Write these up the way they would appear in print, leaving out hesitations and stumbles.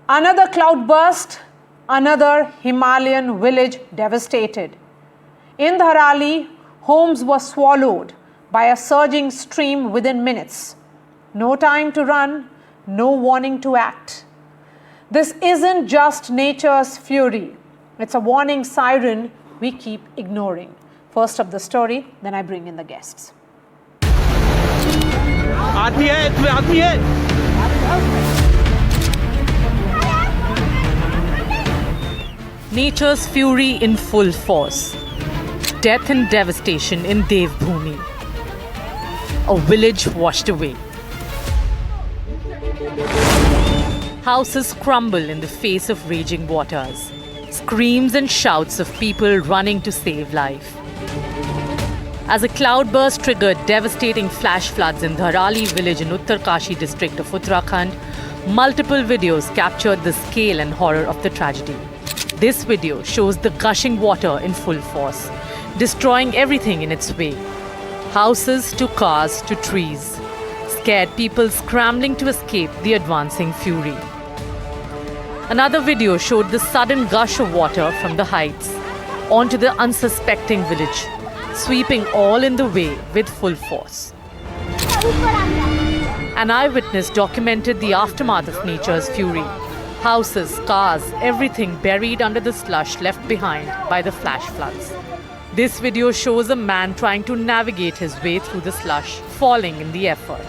Another cloudburst, another Himalayan village devastated. In Dharali, homes were swallowed by a surging stream within minutes. No time to run, no warning to act. This isn't just nature's fury. It's a warning siren we keep ignoring. First up the story, then I bring in the guests. Nature's fury in full force. Death and devastation in Devbhoomi. A village washed away. Houses crumble in the face of raging waters. Screams and shouts of people running to save life. As a cloudburst triggered devastating flash floods in Dharali village in Uttarkashi district of Uttarakhand, multiple videos captured the scale and horror of the tragedy. This video shows the gushing water in full force, destroying everything in its way. Houses to cars to trees. Scared people scrambling to escape the advancing fury. Another video showed the sudden gush of water from the heights onto the unsuspecting village, sweeping all in the way with full force. An eyewitness documented the aftermath of nature's fury. Houses, cars, everything buried under the slush left behind by the flash floods. This video shows a man trying to navigate his way through the slush, falling in the effort.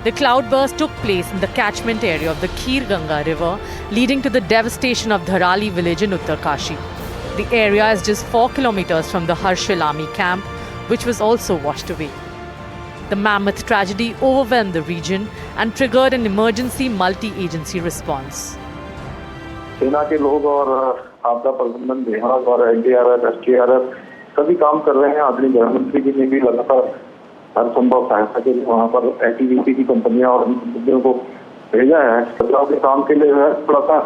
The cloudburst took place in the catchment area of the Kheer Ganga river, leading to the devastation of Dharali village in Uttarkashi. The area is just 4 kilometers from the Harshil army camp, which was also washed away. The mammoth tragedy overwhelmed the region and triggered an emergency multi-agency response. सेना के लोग और आपदा प्रबंधन विभाग और NDRF, SDRF सभी काम कर रहे हैं। आदरणीय गृह मंत्री जी ने भी लगातार हर संभव सहायता के लिए वहाँ पर NDTV की कंपनियां और कंपनियों को भेजा है। बचाव के काम के लिए थोड़ा सा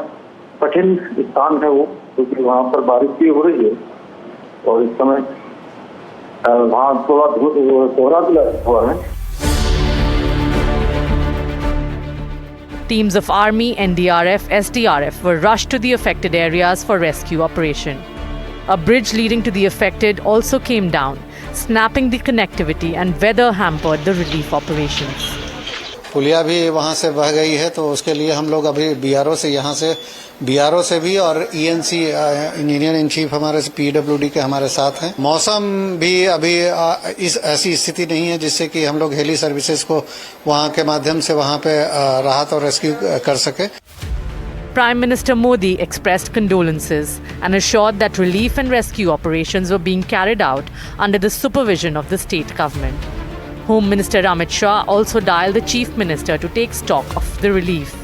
कठिन स्थान है वो, क्योंकि वहाँ पर बारिश भी हो रही है और इस समय वहाँ थोड़ा कोहरा भी लगा हुआ है। Teams of Army, NDRF, SDRF were rushed to the affected areas for rescue operation. A bridge leading to the affected also came down, snapping the connectivity, and weather hampered the relief operations. पुलिया भी वहाँ से बह गई है, तो उसके लिए हम लोग अभी BRO से भी और ENC इंजीनियर इन चीफ हमारे PWD के हमारे साथ हैं। मौसम भी अभी इस ऐसी स्थिति नहीं है जिससे कि हम लोग हेली सर्विसेज को वहाँ के माध्यम से वहाँ पे राहत और रेस्क्यू कर सके। Prime Minister Modi expressed condolences and assured that relief and rescue operations were being carried out under the supervision of the state government. Home Minister Amit Shah also dialed the Chief Minister to take stock of the relief.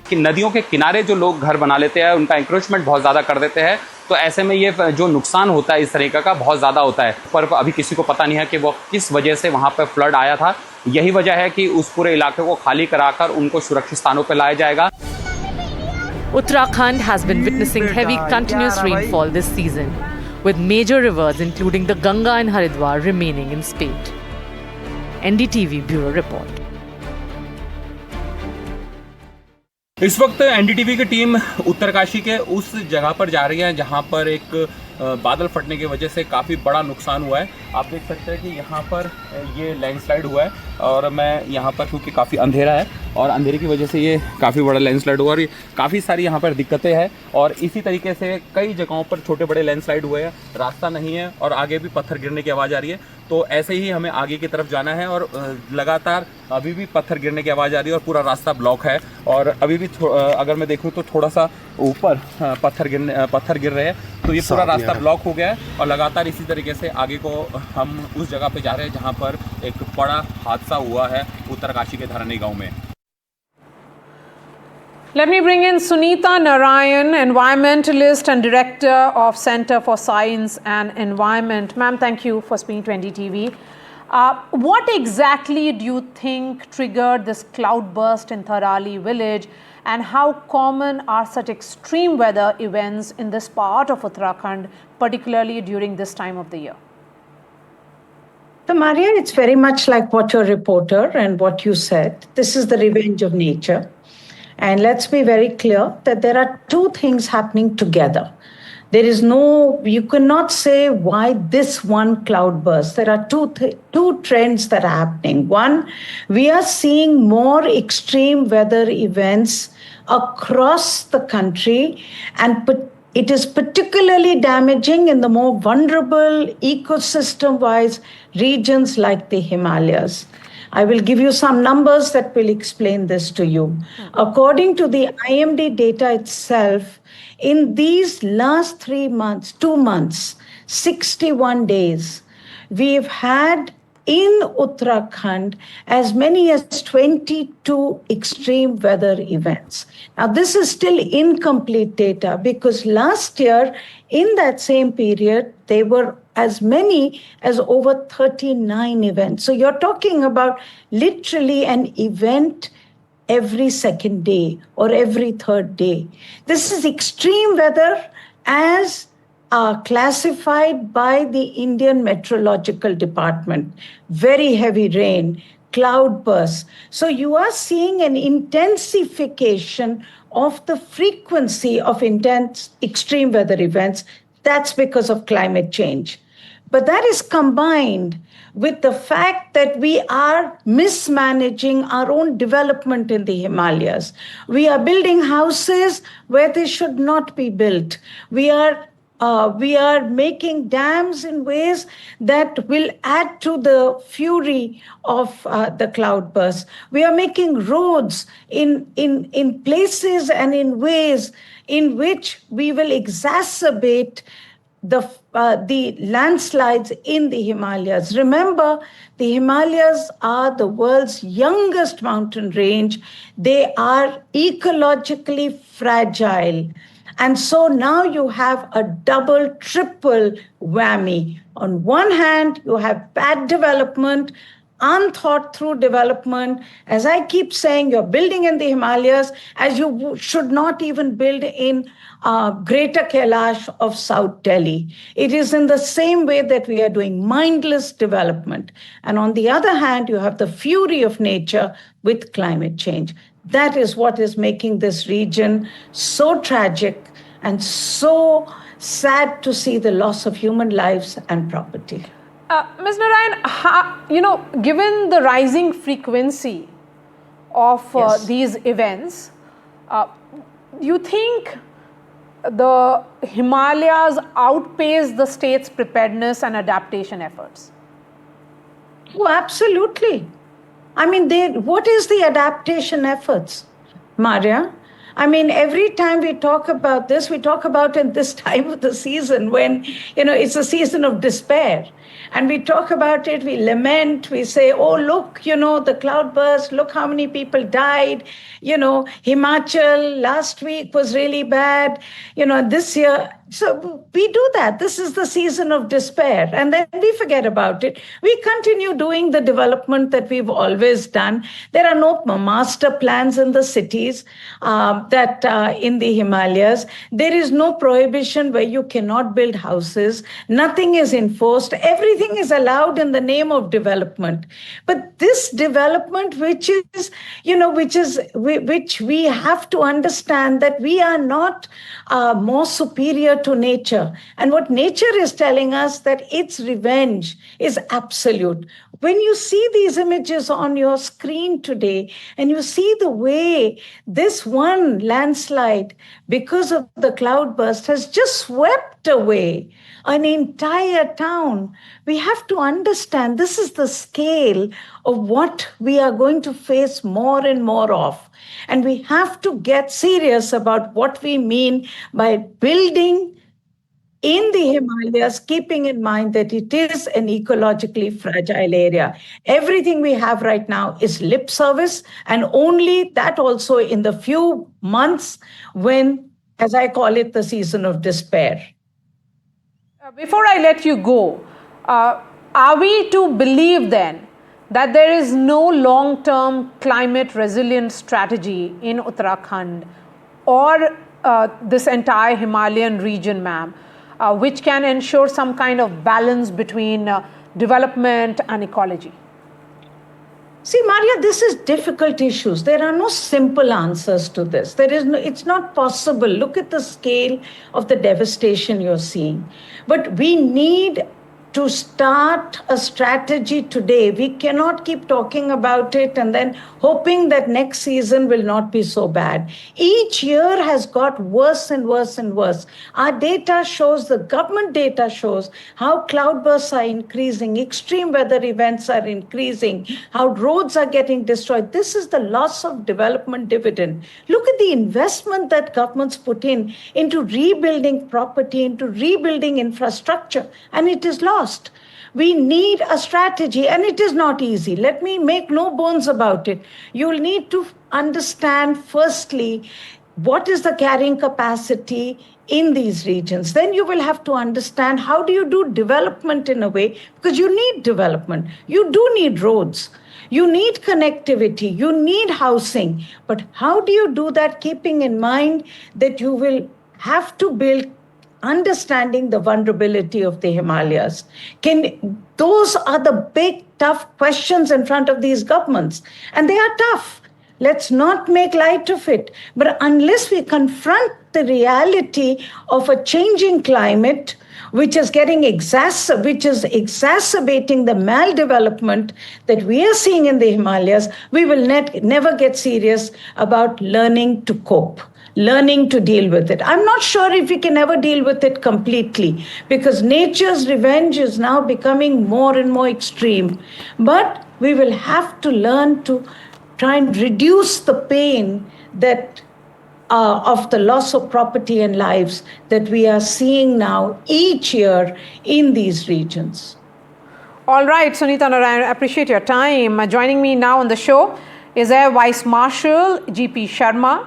कि नदियों के किनारे जो लोग घर बना लेते हैं, उनका इंक्रोचमेंट बहुत ज़्यादा कर देते हैं, तो ऐसे में ये जो नुकसान होता है इस तरीके का बहुत ज़्यादा होता है। पर अभी किसी को पता नहीं है कि वो किस वजह से वहाँ पर फ्लड आया था। यही वजह है कि उस पूरे इलाके को खाली कराकर उनको सुरक्षित स्थानों पर लाया जाएगा। Uttarakhand has been witnessing heavy continuous rainfall this season, with major rivers including the Ganga and Haridwar remaining in spate. NDTV Bureau Report. इस वक्त NDTV की टीम उत्तरकाशी के उस जगह पर जा रही है जहां पर एक बादल फटने की वजह से काफ़ी बड़ा नुकसान हुआ है। आप देख सकते हैं कि यहाँ पर ये लैंडस्लाइड हुआ है और मैं यहाँ पर क्योंकि काफ़ी अंधेरा है और अंधेरे की वजह से ये काफ़ी बड़ा लैंडस्लाइड हुआ और काफ़ी सारी यहाँ पर दिक्कतें हैं और इसी तरीके से कई जगहों पर छोटे बड़े लैंडस्लाइड हुए हैं। रास्ता नहीं है और आगे भी पत्थर गिरने की आवाज़ आ रही है, तो ऐसे ही हमें आगे की तरफ जाना है और लगातार अभी भी पत्थर गिरने की आवाज़ आ रही है और पूरा रास्ता ब्लॉक है और अभी भी अगर मैं देखूँ तो थोड़ा सा ऊपर पत्थर गिर रहे हैं, तो ये पूरा रास्ता ब्लॉक हो गया है और लगातार इसी तरीके से आगे को हम उस जगह पे जा रहे हैं जहाँ पर एक बड़ा हादसा हुआ है उत्तरकाशी के धराली गांव में। Let me bring in Suna Narayan, environmentalist and director of Center for Science and Environment. Ma'am, thank you for speaking to NDTV. What exactly do you think triggered this cloudburst in Dharali village, and how common are such extreme weather events in this part of Uttarakhand, particularly during this time of the year? So, Marya, it's very much like what your reporter and what you said. This is the revenge of nature. And let's be very clear that there are two things happening together. There is no, you cannot say why this one cloudburst. There are two trends that are happening. One, we are seeing more extreme weather events across the country, and it is particularly damaging in the more vulnerable ecosystem-wise regions like the Himalayas. I will give you some numbers that will explain this to you. According to the IMD data itself, in these last 2 months, 61 days, we've had in Uttarakhand as many as 22 extreme weather events. Now, this is still incomplete data because last year, in that same period, there were as many as over 39 events. So you're talking about literally an event every second day or every third day. This is extreme weather as classified by the Indian Meteorological Department. Very heavy rain, cloudbursts. So you are seeing an intensification of the frequency of intense extreme weather events. That's because of climate change. But that is combined with the fact that we are mismanaging our own development in the Himalayas. We are building houses where they should not be built. We are making dams in ways that will add to the fury of the cloudburst. We are making roads in places and in ways in which we will exacerbate the landslides in the Himalayas. Remember, the Himalayas are the world's youngest mountain range. They are ecologically fragile. And so now you have a double, triple whammy. On one hand, you have bad development, unthought through development. As I keep saying, you're building in the Himalayas as you should not even build in Greater Kailash of South Delhi. It is in the same way that we are doing mindless development. And on the other hand, you have the fury of nature with climate change. That is what is making this region so tragic and so sad to see the loss of human lives and property. Ms. Narayan, given the rising frequency of these events, do you think the Himalayas outpace the state's preparedness and adaptation efforts? Oh, absolutely. I mean, what is the adaptation efforts, Marya? I mean, every time we talk about this, we talk about in this time of the season when, it's a season of despair. And we talk about it, we lament, we say, oh, look, the cloudburst, look how many people died. Himachal last week was really bad, this year. So we do that. This is the season of despair. And then we forget about it. We continue doing the development that we've always done. There are no master plans in the cities that in the Himalayas. There is no prohibition where you cannot build houses. Nothing is enforced. Everything is allowed in the name of development. But this development, which we have to understand that we are not more superior to nature. And what nature is telling us that its revenge is absolute. When you see these images on your screen today and you see the way this one landslide because of the cloudburst has just swept away an entire town, we have to understand this is the scale of what we are going to face more and more of. And we have to get serious about what we mean by building in the Himalayas, keeping in mind that it is an ecologically fragile area. Everything we have right now is lip service, and only that also in the few months when, as I call it, the season of despair. Before I let you go, are we to believe then that there is no long-term climate resilience strategy in Uttarakhand or this entire Himalayan region, ma'am, which can ensure some kind of balance between development and ecology? See, Marya, this is difficult issues. There are no simple answers to this. It's not possible. Look at the scale of the devastation you're seeing. But we need to start a strategy today. We cannot keep talking about it and then hoping that next season will not be so bad. Each year has got worse and worse and worse. Our data shows, the government data shows, how cloudbursts are increasing, extreme weather events are increasing, how roads are getting destroyed. This is the loss of development dividend. Look at the investment that governments put into rebuilding property, into rebuilding infrastructure, and it is lost. We need a strategy, and it is not easy. Let me make no bones about it. You'll need to understand, firstly, what is the carrying capacity in these regions. Then you will have to understand how do you do development in a way, because you need development. You do need roads. You need connectivity. You need housing. But how do you do that, keeping in mind that you will have to build understanding the vulnerability of the Himalayas? Those are the big, tough questions in front of these governments. And they are tough. Let's not make light of it. But unless we confront the reality of a changing climate, which is exacerbating the maldevelopment that we are seeing in the Himalayas, we will never get serious about learning to cope, learning to deal with it. I'm not sure if we can ever deal with it completely, because nature's revenge is now becoming more and more extreme. But we will have to learn to try and reduce the pain that of the loss of property and lives that we are seeing now each year in these regions. All right, Sunita Narayan, I appreciate your time. Joining me now on the show is Air Vice Marshal G.P. Sharma.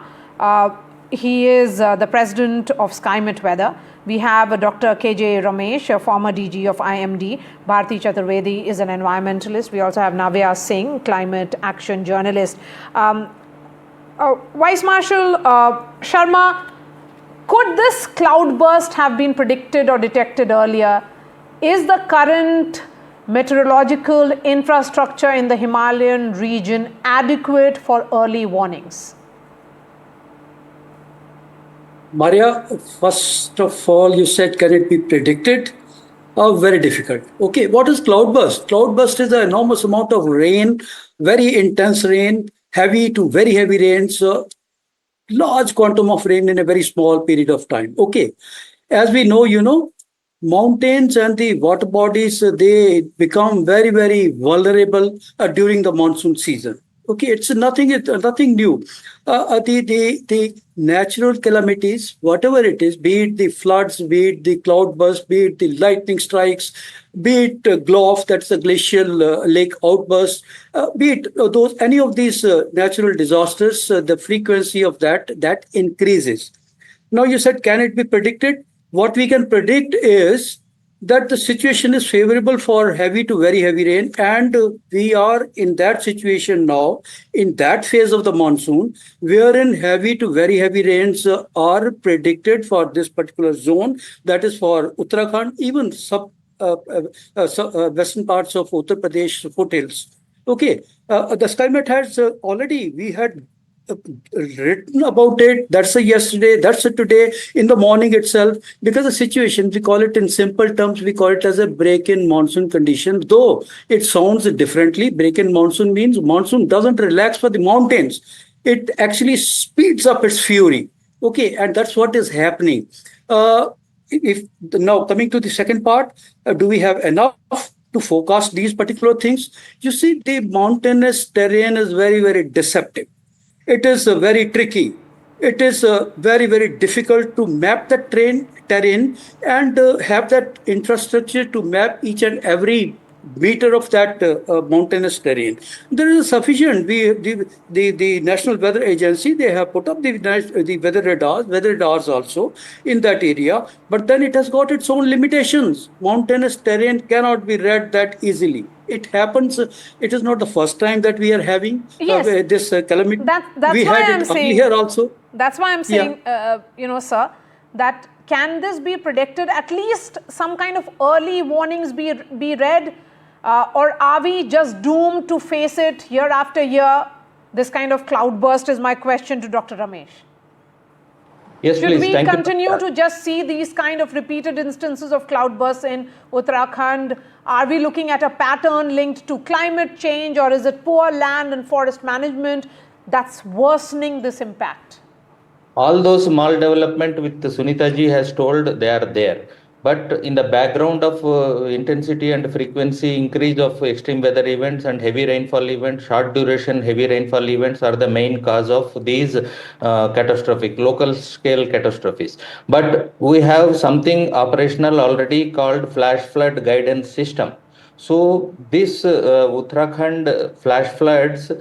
He is the president of SkyMet Weather. We have Dr. K.J. Ramesh, a former DG of IMD. Bharti Chaturvedi is an environmentalist. We also have Navya Singh, climate action journalist. Vice Marshal Sharma, could this cloudburst have been predicted or detected earlier? Is the current meteorological infrastructure in the Himalayan region adequate for early warnings? Marya, first of all, you said, can it be predicted? Very difficult. Okay, what is cloudburst? Cloudburst is an enormous amount of rain, very intense rain, heavy to very heavy rains, large quantum of rain in a very small period of time. Okay, as we know, mountains and the water bodies, they become very, very vulnerable during the monsoon season. Okay, it's nothing new. The natural calamities, whatever it is, be it the floods, be it the cloudburst, be it the lightning strikes, be it GLOF, that's the glacial lake outburst, be it any of these natural disasters, the frequency of that increases. Now you said, can it be predicted? What we can predict is that the situation is favorable for heavy to very heavy rain, and we are in that situation now, in that phase of the monsoon, wherein heavy to very heavy rains are predicted for this particular zone, that is for Uttarakhand, even western parts of Uttar Pradesh foothills. Okay, the SkyMet has we had written about it. That's a yesterday, that's a today, in the morning itself, because the situation, we call it in simple terms, we call it as a break-in monsoon condition, though it sounds differently. Break-in monsoon means monsoon doesn't relax for the mountains. It actually speeds up its fury. Okay, and that's what is happening. Now coming to the second part, do we have enough to forecast these particular things? You see, the mountainous terrain is very, very deceptive. It is very tricky. It is very, very difficult to map the terrain and have that infrastructure to map each and every meter of that mountainous terrain. There is sufficient. The National Weather Agency, they have put up the weather radars also in that area, but then it has got its own limitations. Mountainous terrain cannot be read that easily. It happens. It is not the first time that we are having this calamity. That's we why had I'm it saying here also. That's why I'm saying, sir, that can this be predicted? At least some kind of early warnings be read. or are we just doomed to face it year after year? This kind of cloudburst is my question to Dr. Ramesh. Yes, Should please. we Thank continue you. to just see these kind of repeated instances of cloudbursts in Uttarakhand? Are we looking at a pattern linked to climate change, or is it poor land and forest management that's worsening this impact? All those maldevelopment with Sunita ji has told, they are there. But in the background of intensity and frequency increase of extreme weather events and heavy rainfall events, short duration heavy rainfall events are the main cause of these catastrophic local scale catastrophes. But we have something operational already called flash flood guidance system. So this Uttarakhand flash floods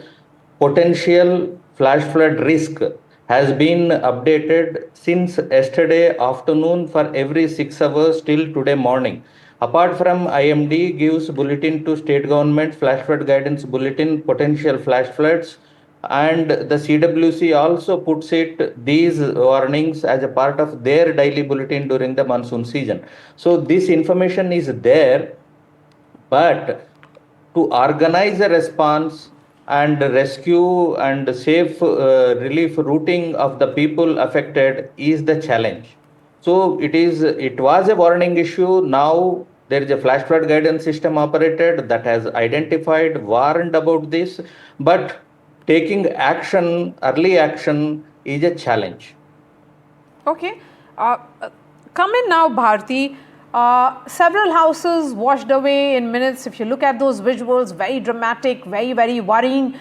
potential flash flood risk has been updated since yesterday afternoon for every 6 hours till today morning. Apart from IMD gives bulletin to state government, flash flood guidance bulletin, potential flash floods, and the CWC also puts it these warnings as a part of their daily bulletin during the monsoon season. So this information is there, but to organize a response and rescue and safe relief routing of the people affected is the challenge. So it was a warning issue. Now there is a flash flood guidance system operated that has identified, warned about this, but taking action, early action is a challenge. Okay. Come in now, Bharti. Several houses washed away in minutes. If you look at those visuals, very dramatic, very, very worrying.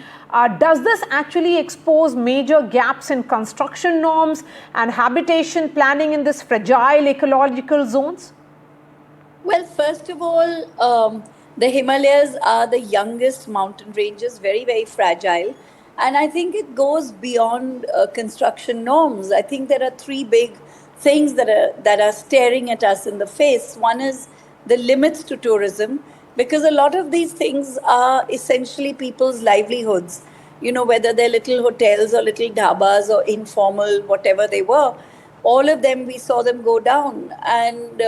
Does this actually expose major gaps in construction norms and habitation planning in this fragile ecological zones? Well, first of all, the Himalayas are the youngest mountain ranges, very, very fragile. And I think it goes beyond construction norms. I think there are three big things that are staring at us in the face. One is the limits to tourism, because a lot of these things are essentially people's livelihoods. You know, whether they're little hotels or little dhabas or informal, whatever they were, all of them, we saw them go down. And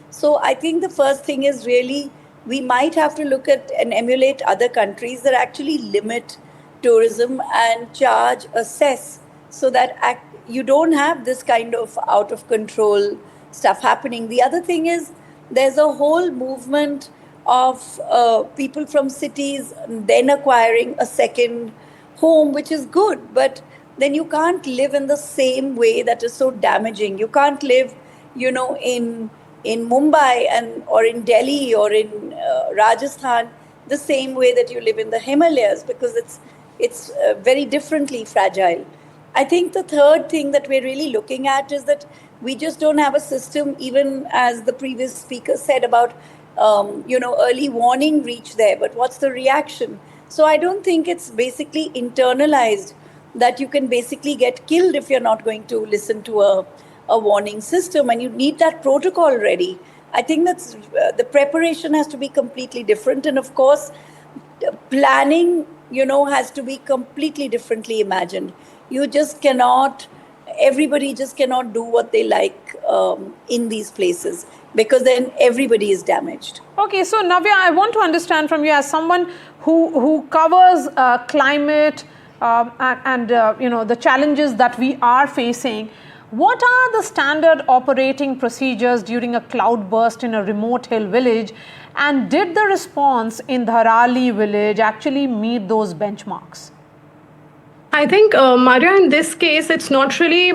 so I think the first thing is really we might have to look at and emulate other countries that actually limit tourism and charge, assess, so that you don't have this kind of out of control stuff happening. The other thing is there's a whole movement of people from cities then acquiring a second home, which is good, but then you can't live in the same way that is so damaging. You can't live, you know, in Mumbai or in Delhi or in Rajasthan the same way that you live in the Himalayas, because it's very differently fragile. I think the third thing that we're really looking at is that we just don't have a system, even as the previous speaker said about, early warning reach there, but what's the reaction? So I don't think it's basically internalized that you can basically get killed if you're not going to listen to a warning system, and you need that protocol ready. I think that's the preparation has to be completely different. And of course, planning, has to be completely differently imagined. Everybody just cannot do what they like in these places, because then everybody is damaged. Okay, so Navya, I want to understand from you, as someone who covers climate and the challenges that we are facing, what are the standard operating procedures during a cloudburst in a remote hill village, and did the response in Dharali village actually meet those benchmarks? I think, Marya, in this case, it's not really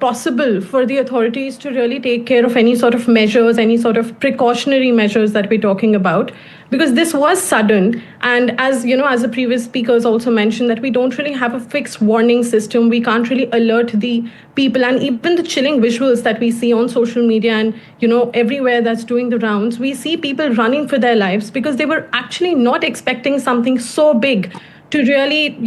possible for the authorities to really take care of any sort of measures, any sort of precautionary measures that we're talking about, because this was sudden. And as the previous speakers also mentioned, that we don't really have a fixed warning system. We can't really alert the people, and even the chilling visuals that we see on social media and, everywhere that's doing the rounds, we see people running for their lives because they were actually not expecting something so big to really,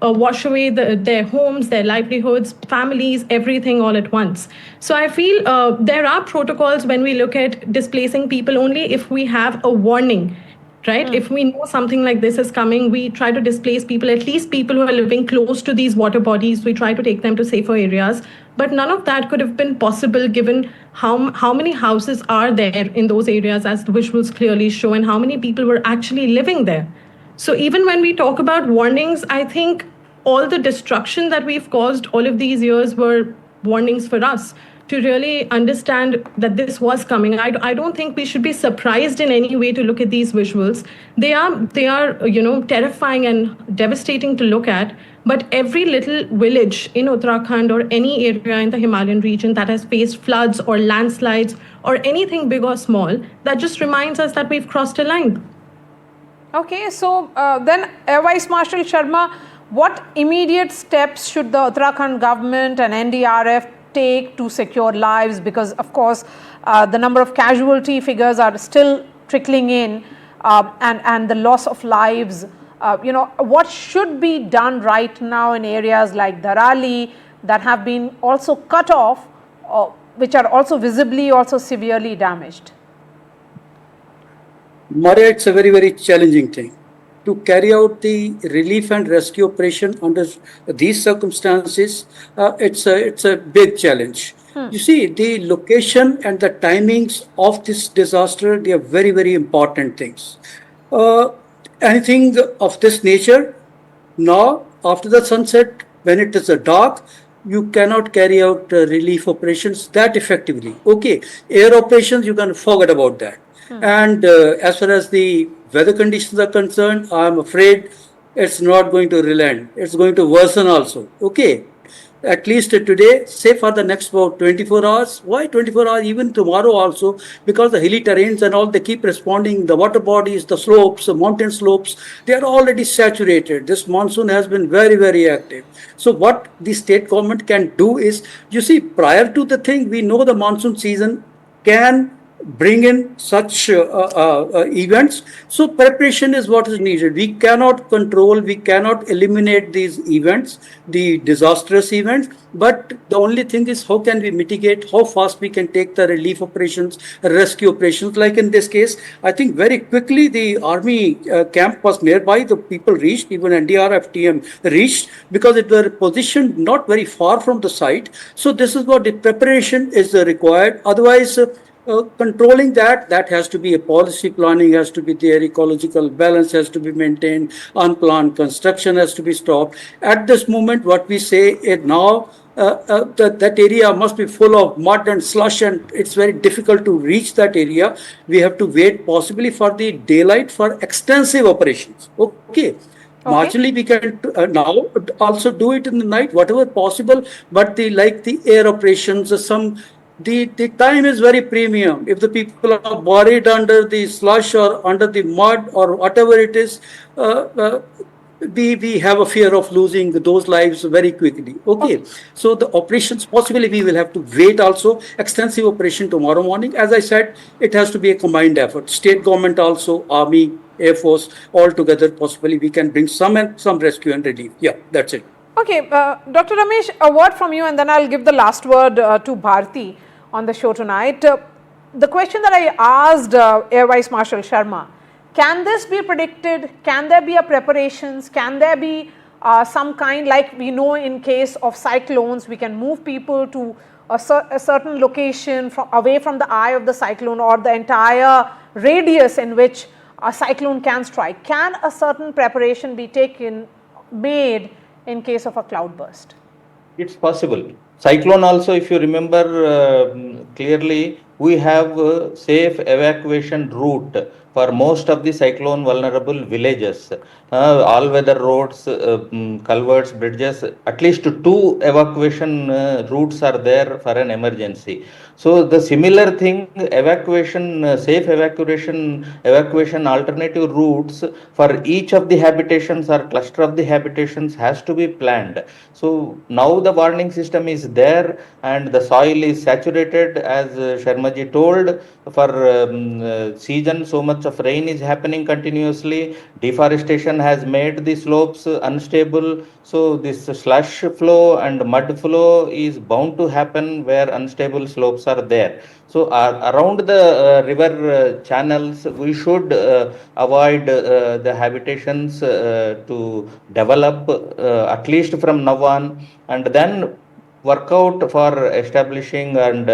wash away their homes, their livelihoods, families, everything all at once. So I feel there are protocols when we look at displacing people only if we have a warning right? If we know something like this is coming, we try to displace people, at least people who are living close to these water bodies. We try to take them to safer areas. But none of that could have been possible given how many houses are there in those areas, as the visuals clearly show, and how many people were actually living there. So even when we talk about warnings, I think all the destruction that we've caused all of these years were warnings for us to really understand that this was coming. I don't think we should be surprised in any way to look at these visuals. They are terrifying and devastating to look at. But every little village in Uttarakhand or any area in the Himalayan region that has faced floods or landslides or anything big or small, that just reminds us that we've crossed a line. Okay, so then Air Vice Marshal Sharma, what immediate steps should the Uttarakhand government and NDRF take to secure lives? Because of course the number of casualty figures are still trickling in, and the loss of lives. What should be done right now in areas like Dharali that have been also cut off, which are also visibly also severely damaged? Marya, it's a very, very challenging thing. To carry out the relief and rescue operation under these circumstances, it's a big challenge. You see, the location and the timings of this disaster, they are very, very important things. Anything of this nature, now, after the sunset, when it is dark, you cannot carry out relief operations that effectively. Okay, air operations, you can forget about that. And as far as the weather conditions are concerned, I'm afraid it's not going to relent. It's going to worsen also. Okay. At least today, say for the next about 24 hours. Why 24 hours? Even tomorrow also, because the hilly terrains and all, they keep responding. The water bodies, the slopes, the mountain slopes, they are already saturated. This monsoon has been very, very active. So what the state government can do is, you see, prior to the thing, we know the monsoon season can bring in such events. So preparation is what is needed. We cannot control, we cannot eliminate these events, the disastrous events, but the only thing is how can we mitigate, how fast we can take the relief operations, rescue operations. Like in this case, I think very quickly the army camp was nearby, the people reached, even NDRF team reached, because it were positioned not very far from the site. So this is what the preparation is required. Otherwise, controlling that has to be a policy, planning has to be there, ecological balance has to be maintained, unplanned construction has to be stopped. At this moment, what we say is now that area must be full of mud and slush, and it's very difficult to reach that area. We have to wait possibly for the daylight for extensive operations. Okay. Marginally, we can now also do it in the night, whatever possible, but the air operations, the time is very premium. If the people are buried under the slush or under the mud or whatever it is, we have a fear of losing those lives very quickly. Okay. So the operations, possibly we will have to wait also. Extensive operation tomorrow morning. As I said, it has to be a combined effort. State government also, army, air force, all together. Possibly we can bring some rescue and relief. Yeah, that's it. Okay, Dr. Ramesh, a word from you, and then I'll give the last word to Bharti on the show tonight. The question that I asked Air Vice Marshal Sharma, can this be predicted? Can there be a preparations? Can there be some kind, like we know in case of cyclones, we can move people to a certain location away from the eye of the cyclone or the entire radius in which a cyclone can strike. Can a certain preparation be made in case of a cloudburst? It's possible. Cyclone also, if you remember clearly, we have a safe evacuation route for most of the cyclone vulnerable villages. All weather roads, culverts, bridges, at least 2 evacuation routes are there for an emergency. So the similar thing, safe evacuation alternative routes for each of the habitations or cluster of the habitations has to be planned. So now the warning system is there and the soil is saturated, as Sharma ji told, for season so much amounts of rain is happening continuously. Deforestation has made the slopes unstable. So this slush flow and mud flow is bound to happen where unstable slopes are there. So around the river channels, we should avoid the habitations to develop at least from now on, and then work out for establishing and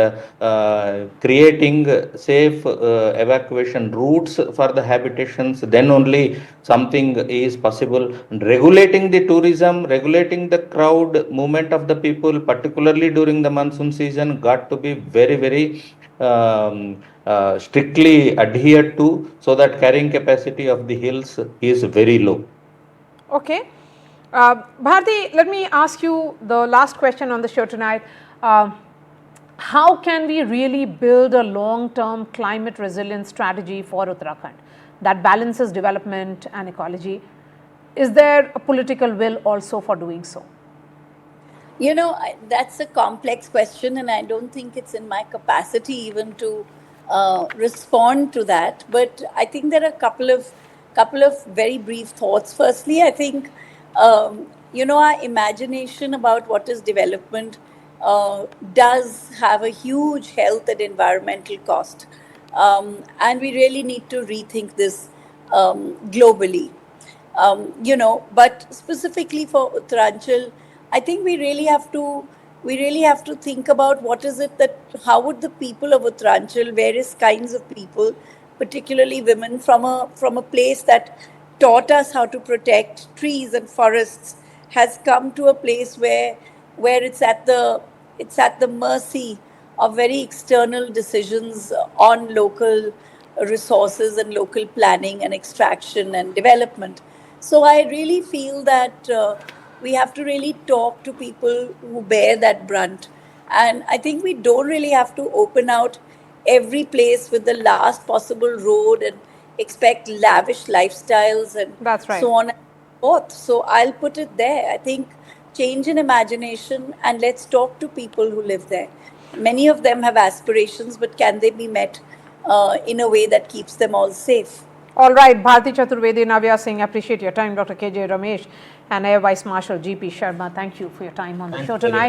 creating safe evacuation routes for the habitations. Then only something is possible. And regulating the tourism, regulating the crowd movement of the people, particularly during the monsoon season, got to be very, very strictly adhered to, so that carrying capacity of the hills is very low. Okay. Bharti, let me ask you the last question on the show tonight. How can we really build a long-term climate resilience strategy for Uttarakhand that balances development and ecology? Is there a political will also for doing so? You know, that's a complex question, and I don't think it's in my capacity even to respond to that. But I think there are a couple of very brief thoughts. Firstly, I think our imagination about what is development does have a huge health and environmental cost, and we really need to rethink this globally. But specifically for Uttaranchal, I think we really have to think about what is it that, how would the people of Uttaranchal, various kinds of people, particularly women from a place that taught us how to protect trees and forests, has come to a place where it's at the mercy of very external decisions on local resources and local planning and extraction and development. So I really feel that we have to really talk to people who bear that brunt. And I think we don't really have to open out every place with the last possible road and expect lavish lifestyles and That's right. so on and so forth. So I'll put it there. I think change in imagination, and let's talk to people who live there. Many of them have aspirations, but can they be met in a way that keeps them all safe? All right, Bharti Chaturvedi, Navya Singh, appreciate your time. Dr. KJ Ramesh and Air Vice Marshal GP Sharma, thank you for your time on the show tonight.